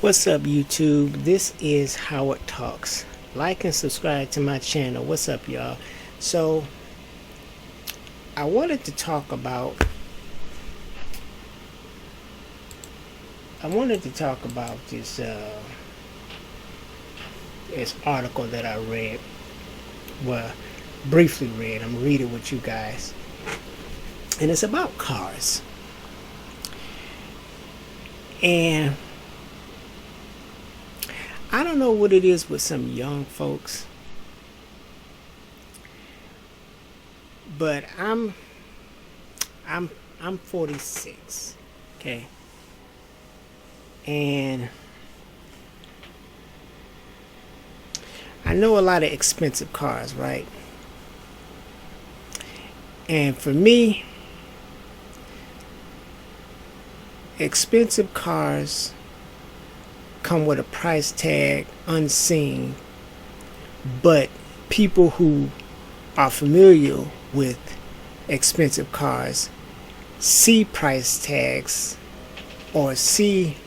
What's up, YouTube? This is Howard Talks. Like and subscribe to my channel. What's up, y'all? So I wanted to talk about this article that I read. Well, briefly read. I'm reading it with you guys, and it's about cars. And I don't know what it is with some young folks, but I'm 46, okay, and I know a lot of expensive cars, right? And for me, expensive cars come with a price tag unseen, but people who are familiar with expensive cars see price tags or see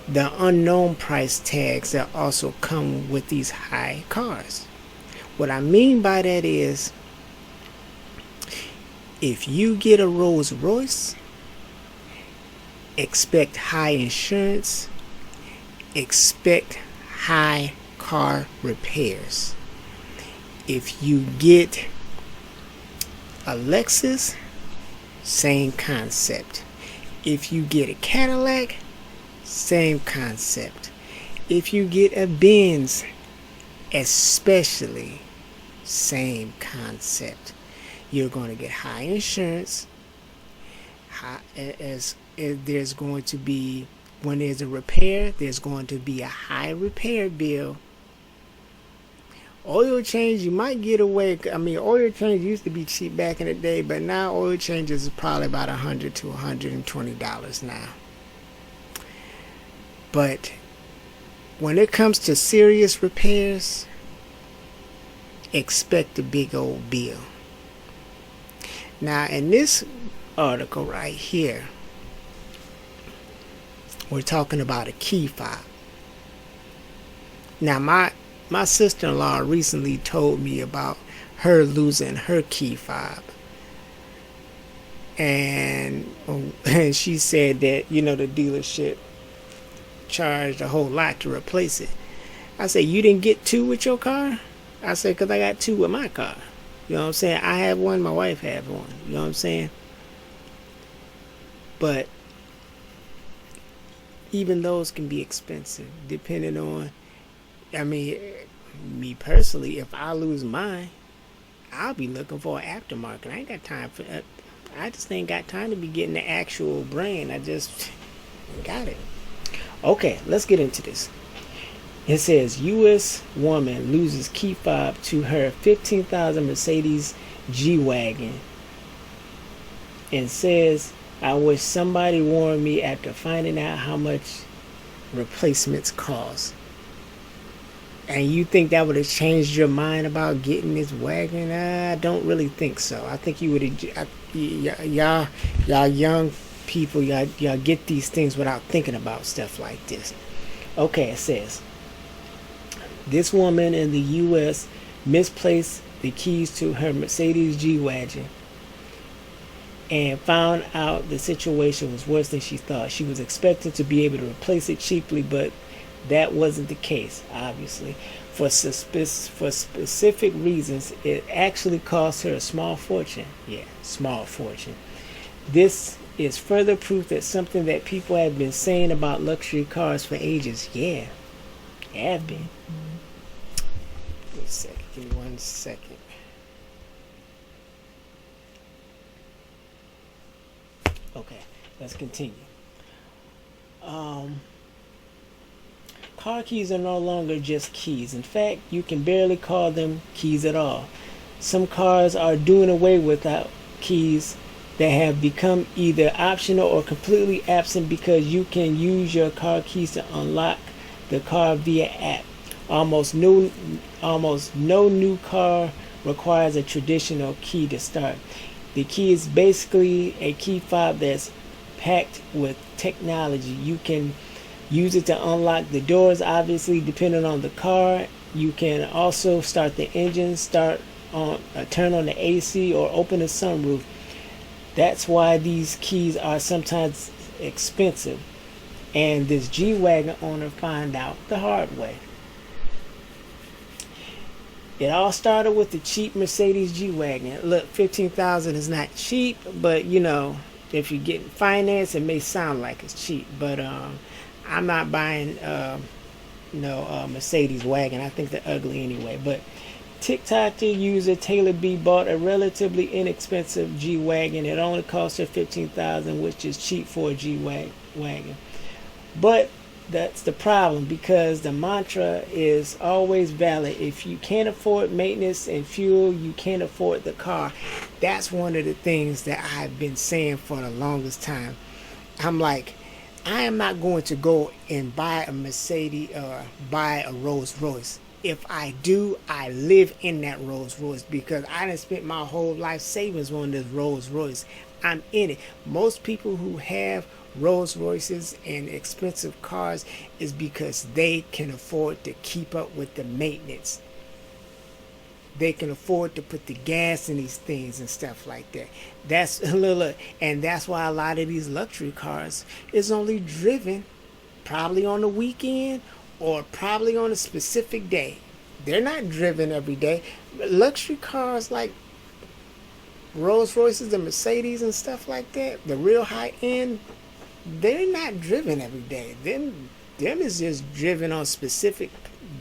the unknown price tags that also come with these high cars. What I mean by that is, if you get a Rolls Royce, expect high insurance, expect high car repairs. If you get a Lexus, same concept. If you get a Cadillac, same concept. If you get a Benz, especially, same concept. You're going to get high insurance. There's going to be, when there's a repair, there's going to be a high repair bill. Oil change, you might get away. I mean, oil change used to be cheap back in the day, but now oil changes is probably about $100 to $120 now. But when it comes to serious repairs, expect a big old bill. Now, in this article right here, we're talking about a key fob. Now, my sister-in-law recently told me about her losing her key fob. And she said that, the dealership charged a whole lot to replace it. I said, you didn't get two with your car? I said, because I got two with my car. You know what I'm saying? I have one, my wife has one. You know what I'm saying? But even those can be expensive, depending on, me personally, if I lose mine, I'll be looking for an aftermarket. I ain't got time for that. I just ain't got time to be getting the actual brand. I just got it. Okay, let's get into this. It says, U.S. woman loses key fob to her 15,000 Mercedes G-Wagen and says, I wish somebody warned me after finding out how much replacements cost. And you think that would have changed your mind about getting this wagon? I don't really think so. I think you would have, y'all young people, y'all get these things without thinking about stuff like this. Okay, it says, this woman in the U.S. misplaced the keys to her Mercedes G-Wagen and found out the situation was worse than she thought. She was expecting to be able to replace it cheaply, but that wasn't the case, obviously. For specific reasons, it actually cost her a small fortune. Yeah, small fortune. This is further proof that something that people have been saying about luxury cars for ages. Yeah, have been. Give me 1 second. Okay, let's continue. Car keys are no longer just keys. In fact, you can barely call them keys at all. Some cars are doing away without keys that have become either optional or completely absent because you can use your car keys to unlock the car via app. Almost no new car requires a traditional key to start. The key is basically a key fob that's packed with technology. You can Use it to unlock the doors, obviously, depending on the car. You can also start the engine, turn on the AC, or open the sunroof. That's why these keys are sometimes expensive. And this G-Wagen owner found out the hard way. It all started with the cheap Mercedes G-Wagen. Look, 15,000 is not cheap, but you know, if you get finance, it may sound like it's cheap. But I'm not buying Mercedes wagon. I think they're ugly anyway. But TikTok user Taylor B bought a relatively inexpensive G-Wagen. It only cost her 15,000, which is cheap for a G-Wagen. But that's the problem, because the mantra is always valid. If you can't afford maintenance and fuel, you can't afford the car. That's one of the things that I've been saying for the longest time. I'm like, I am not going to go and buy a Mercedes or buy a Rolls Royce. If I do, I live in that Rolls Royce, because I done spent my whole life savings on this Rolls Royce. I'm in it. Most people who have Rolls Royces and expensive cars is because they can afford to keep up with the maintenance. They can afford to put the gas in these things and stuff like that. That's and that's why a lot of these luxury cars is only driven probably on the weekend or probably on a specific day. They're not driven every day. Luxury cars like Rolls Royces and Mercedes and stuff like that, the real high end, they're not driven every day. Them is just driven on specific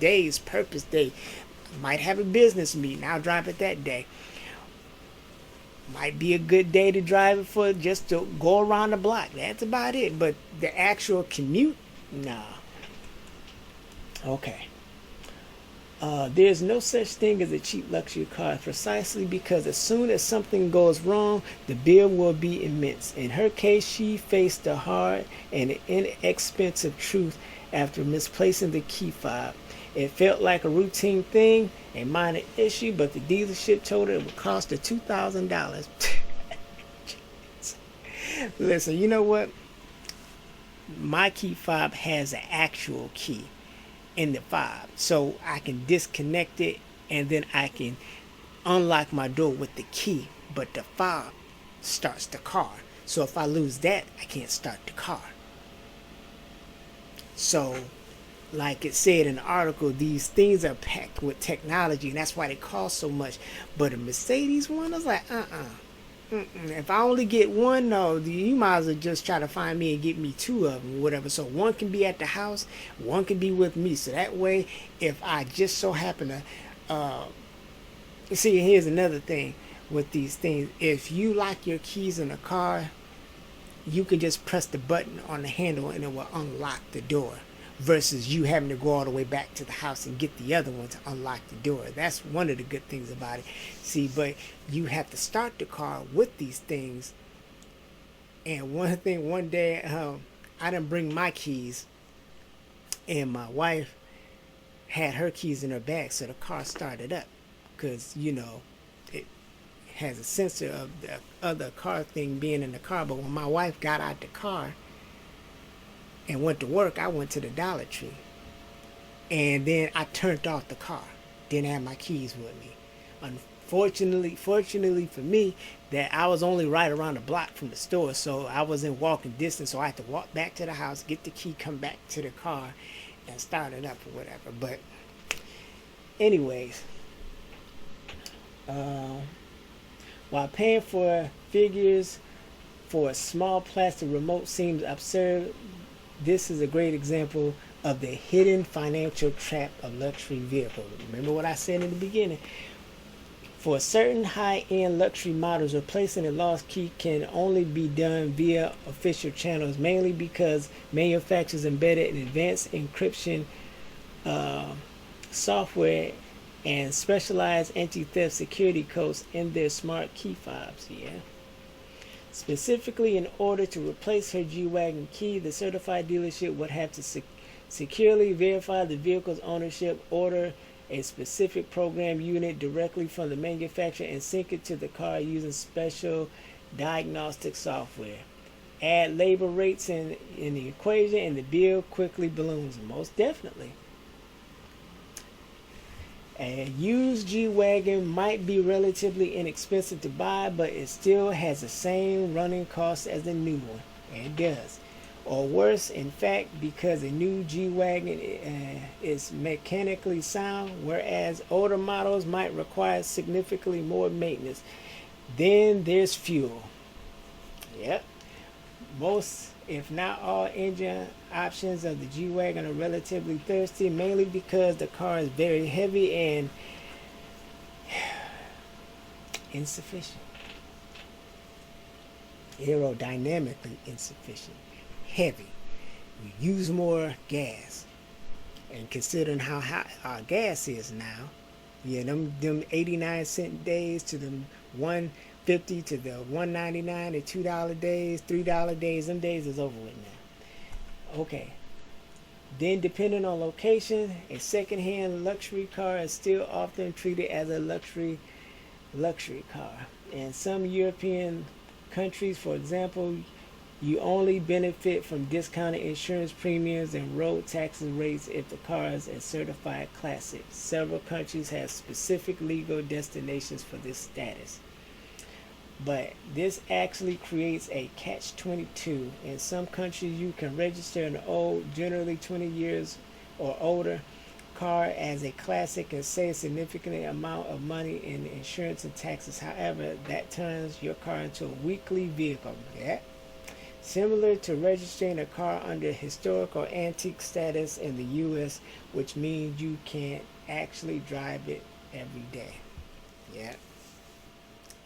days, purpose day. Might have a business meeting, I'll drive it that day. Might be a good day to drive it for just to go around the block. That's about it. But the actual commute, nah. Okay. There's no such thing as a cheap luxury car, precisely because as soon as something goes wrong, the bill will be immense. In her case, she faced the hard and inexpensive truth after misplacing the key fob. It felt like a routine thing, a minor issue, but the dealership told her it would cost her $2,000. Listen, you know what? My key fob has an actual key in the fob, so I can disconnect it and then I can unlock my door with the key, but the fob starts the car. So if I lose that, I can't start the car. So like it said in the article, these things are packed with technology, and that's why they cost so much. But a Mercedes one, I was like, if I only get one, no, you might as well just try to find me and get me two of them or whatever. So one can be at the house, one can be with me. So that way, if I just so happen to, see, here's another thing with these things. If you lock your keys in a car, you can just press the button on the handle and it will unlock the door, versus you having to go all the way back to the house and get the other one to unlock the door. That's one of the good things about it. See, but you have to start the car with these things. And one thing, one day, I didn't bring my keys, and my wife had her keys in her bag, so the car started up, because, you know, it has a sensor of the other car thing being in the car. But when my wife got out the car and went to work, I went to the Dollar Tree, and then I turned off the car. Didn't have my keys with me. Fortunately for me, that I was only right around the block from the store, so I was in walking distance. So I had to walk back to the house, get the key, come back to the car, and start it up or whatever. But anyways, while paying for figures for a small plastic remote seems absurd, this is a great example of the hidden financial trap of luxury vehicles. Remember what I said in the beginning. For certain high-end luxury models, replacing a lost key can only be done via official channels, mainly because manufacturers embedded in advanced encryption software and specialized anti-theft security codes in their smart key fobs. Specifically, in order to replace her G-Wagen key, the certified dealership would have to securely verify the vehicle's ownership, order a specific program unit directly from the manufacturer, and sync it to the car using special diagnostic software. Add labor rates in the equation, and the bill quickly balloons. Most definitely. A used G-Wagen might be relatively inexpensive to buy, but it still has the same running costs as a new one. And it does. Or worse, in fact, because a new G-Wagen is mechanically sound, whereas older models might require significantly more maintenance. Then there's fuel. Yep. Most, if not all, engine options of the G-Wagen are relatively thirsty, mainly because the car is very heavy and insufficient. Aerodynamically insufficient. Heavy. You use more gas. And considering how high our gas is now, yeah, them 89-cent days to them 150 to the 199 and $2 days, $3 days, them days is over with now. Okay. Then depending on location, a second-hand luxury car is still often treated as a luxury car. In some European countries, for example, you only benefit from discounted insurance premiums and road taxes rates if the car is a certified classic. Several countries have specific legal designations for this status. But this actually creates a catch-22. In some countries, you can register an old, generally 20 years or older, car as a classic and save a significant amount of money in insurance and taxes. However, that turns your car into a weekly vehicle. Yeah. Similar to registering a car under historic or antique status in the U.S., which means you can't actually drive it every day. Yeah.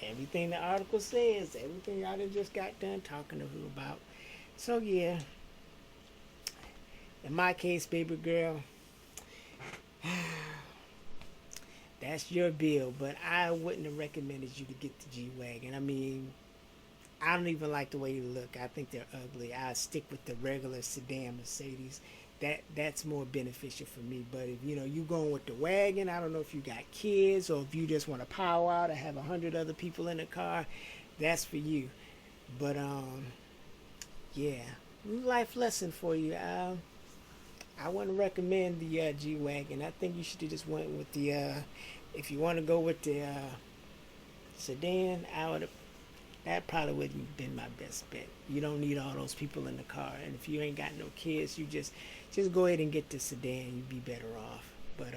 Everything the article says, everything I just got done talking to you about. So yeah, in my case, baby girl, that's your bill, but I wouldn't have recommended you to get the G-Wagen. I mean, I don't even like the way they look. I think they're ugly. I stick with the regular sedan Mercedes. That's more beneficial for me. But if you going with the wagon, I don't know if you got kids or if you just want to power out or have 100 other people in the car, that's for you. But yeah, life lesson for you. I wouldn't recommend the G-Wagen. I think you should have just went with the if you want to go with the sedan, that probably wouldn't have been my best bet. You don't need all those people in the car, and if you ain't got no kids, you just go ahead and get the sedan. You'd be better off. But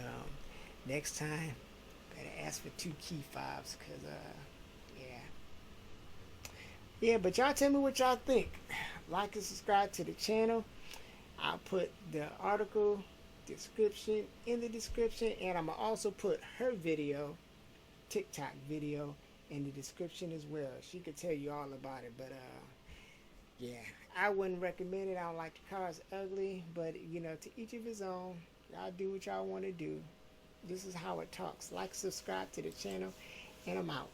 next time, better ask for 2 key fobs, cause yeah. But y'all tell me what y'all think. Like and subscribe to the channel. I'll put the article description in the description, and I'm gonna also put her video, TikTok video, in the description as well. She could tell you all about it, but yeah, I wouldn't recommend it. I don't like the cars ugly, but to each of his own. Y'all do what y'all want to do. This is how it talks. Like, subscribe to the channel, and I'm out.